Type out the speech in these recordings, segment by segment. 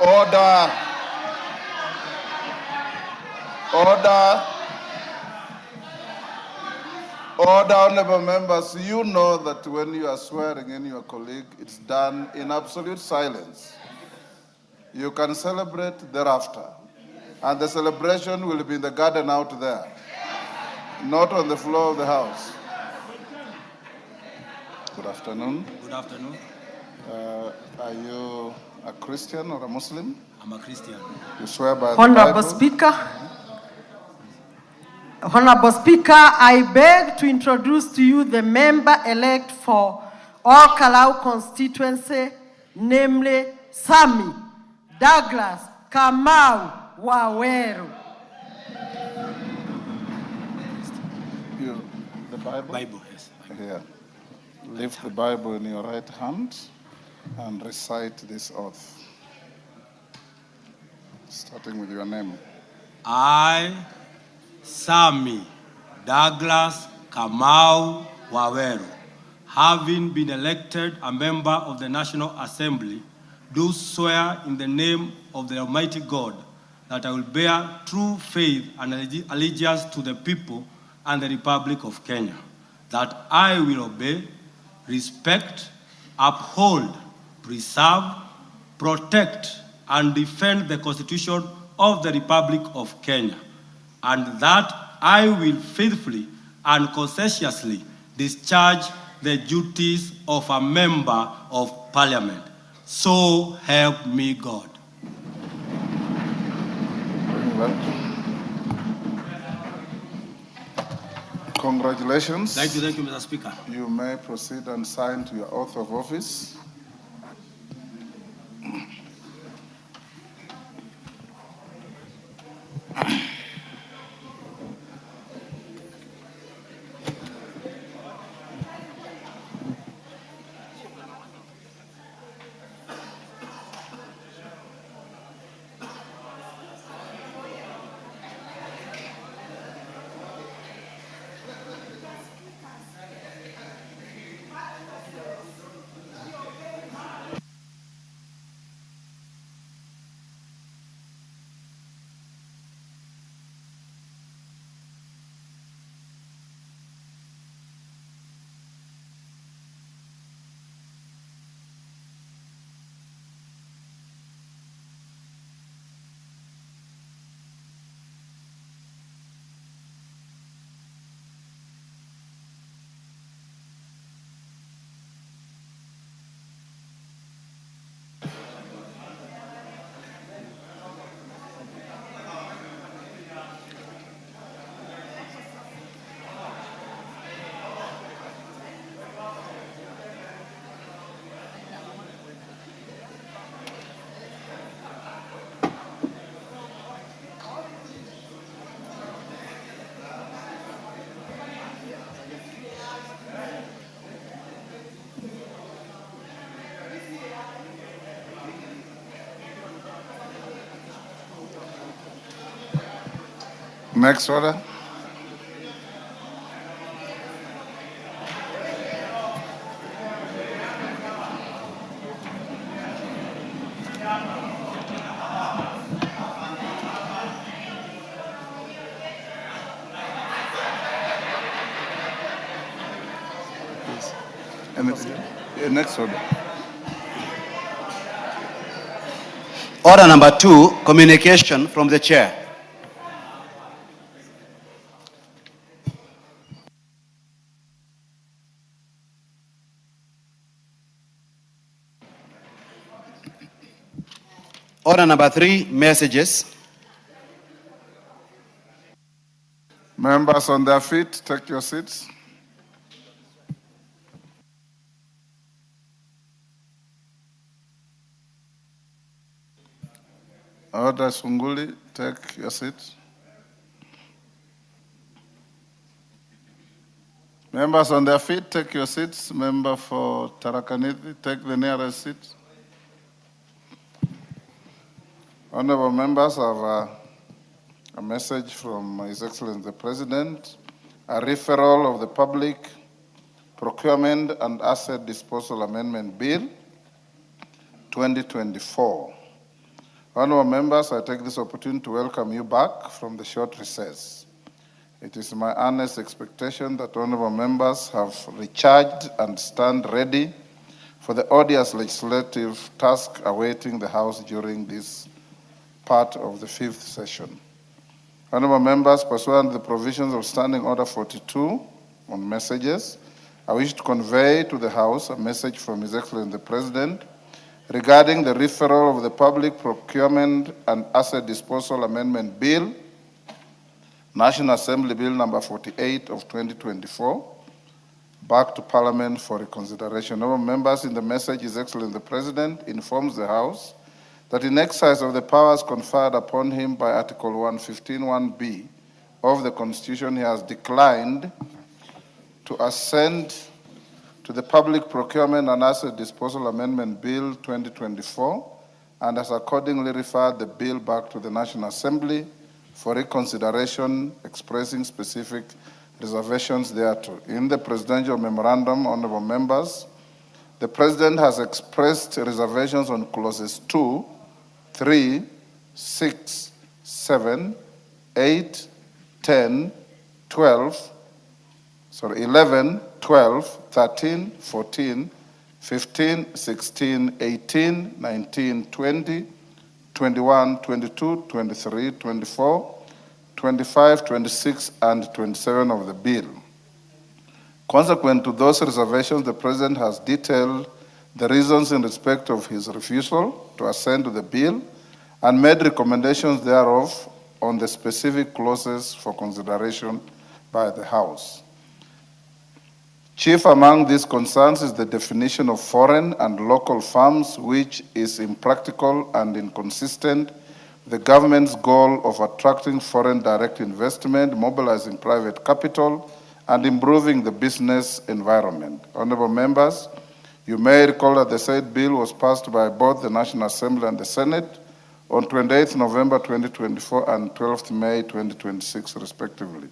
Order. Order. Order, honorable members. You know that when you are swearing in your colleague, it's done in absolute silence. You can celebrate thereafter. And the celebration will be in the garden out there, not on the floor of the house. Good afternoon. Good afternoon. Are you a Christian or a Muslim? I'm a Christian. You swear by the Honorable Bible? Speaker, Honorable Speaker, I beg to introduce to you the member-elect for all Kalou constituency, namely Sami Douglas Kamau Waweru. The Bible? Bible, yes. Here. Lift the Bible in your right hand and recite this oath. Starting with your name. I, Sami Douglas Kamau Waweru, having been elected a member of the National Assembly, do swear in the name of the Almighty God that I will bear true faith and allegiance to the people and the Republic of Kenya, that I will obey, respect, uphold, preserve, protect, and defend the Constitution of the Republic of Kenya, and that I will faithfully and conscientiously discharge the duties of a member of Parliament. So help me God. Congratulations. Thank you, Mr. Speaker. You may proceed and sign to your oath of office. Next order. And next order. Order number 2, communication from the chair. Order number 3, messages. Members on their feet, take your seats. Order Sunguli, take your seat. Members on their feet, take your seats. Member for Tarakaniti, take the nearest seat. Honorable members, I have a message from His Excellency the President, a referral of the Public Procurement and Asset Disposal Amendment Bill 2024 Honorable members, I take this opportunity to welcome you back from the short recess. It is my earnest expectation that honorable members have recharged and stand ready for the odious legislative task awaiting the House during this part of the fifth session. Honorable members, pursuant to the provisions of Standing Order 42 on messages, I wish to convey to the House a message from His Excellency the President regarding the referral of the Public Procurement and Asset Disposal Amendment Bill, National Assembly Bill number 48 of 2024, back to Parliament for reconsideration. Honorable members, in the message, His Excellency the President informs the House that in exercise of the powers conferred upon him by Article 115(1)(b) of the Constitution, he has declined to assent to the Public Procurement and Asset Disposal Amendment Bill 2024 and has accordingly referred the bill back to the National Assembly for reconsideration, expressing specific reservations thereto. In the Presidential Memorandum, honorable members, the President has expressed reservations on clauses 2, 3, 6, 7, 8, 10, 12, 11, 12, 13, 14, 15, 16, 18, 19, 20, 21, 22, 23, 24, 25, 26, and 27 of the bill. Consequent to those reservations, the President has detailed the reasons in respect of his refusal to assent to the bill and made recommendations thereof on the specific clauses for consideration by the House. Chief among these concerns is the definition of foreign and local firms, which is impractical and inconsistent with the government's goal of attracting foreign direct investment, mobilizing private capital, and improving the business environment. Honorable members, you may recall that the said bill was passed by both the National Assembly and the Senate on 28th November 2024 and 12th May 2026, respectively.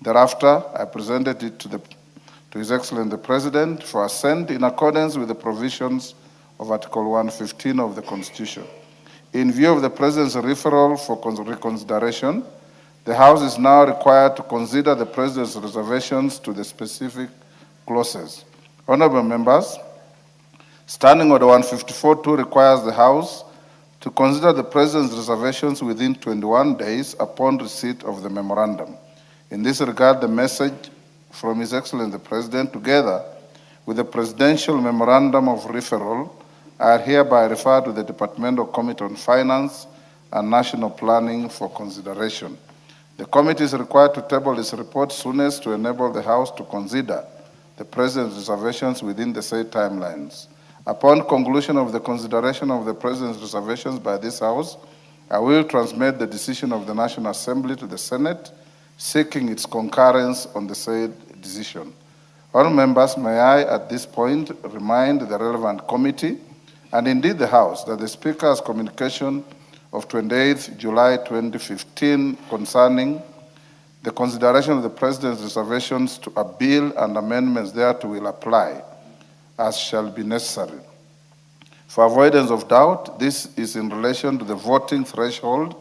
Thereafter, I presented it to His Excellency the President for assent in accordance with the provisions of Article 115 of the Constitution. In view of the President's referral for reconsideration, the House is now required to consider the President's reservations to the specific clauses. Honorable members, Standing Order 154.2 requires the House to consider the President's reservations within 21 days upon receipt of the memorandum. In this regard, the message from His Excellency the President, together with the Presidential Memorandum of Referral, are hereby referred to the Departmental Committee on Finance and National Planning for consideration. The committee is required to table its report soonest to enable the House to consider the President's reservations within the said timelines. Upon conclusion of the consideration of the President's reservations by this House, I will transmit the decision of the National Assembly to the Senate, seeking its concurrence on the said decision. All members, may I at this point remind the relevant committee, and indeed the House, that the Speaker's communication of 28th July 2015 concerning the consideration of the President's reservations to a bill and amendments thereto will apply as shall be necessary. For avoidance of doubt, this is in relation to the voting threshold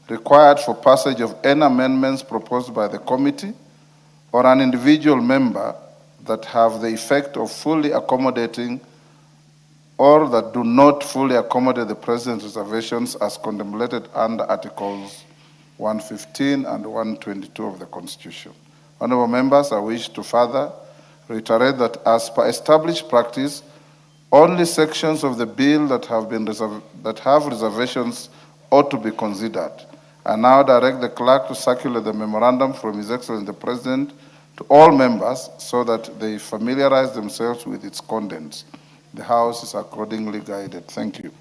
required for passage of any amendments proposed by the committee or an individual member that have the effect of fully accommodating or that do not fully accommodate the President's reservations as contemplated under Articles 115 and 122 of the Constitution. Honorable members, I wish to further reiterate that as per established practice, only sections of the bill that have reservations ought to be considered. I now direct the clerk to circulate the memorandum from His Excellency the President to all members so that they familiarize themselves with its contents. The House is accordingly guided. Thank you.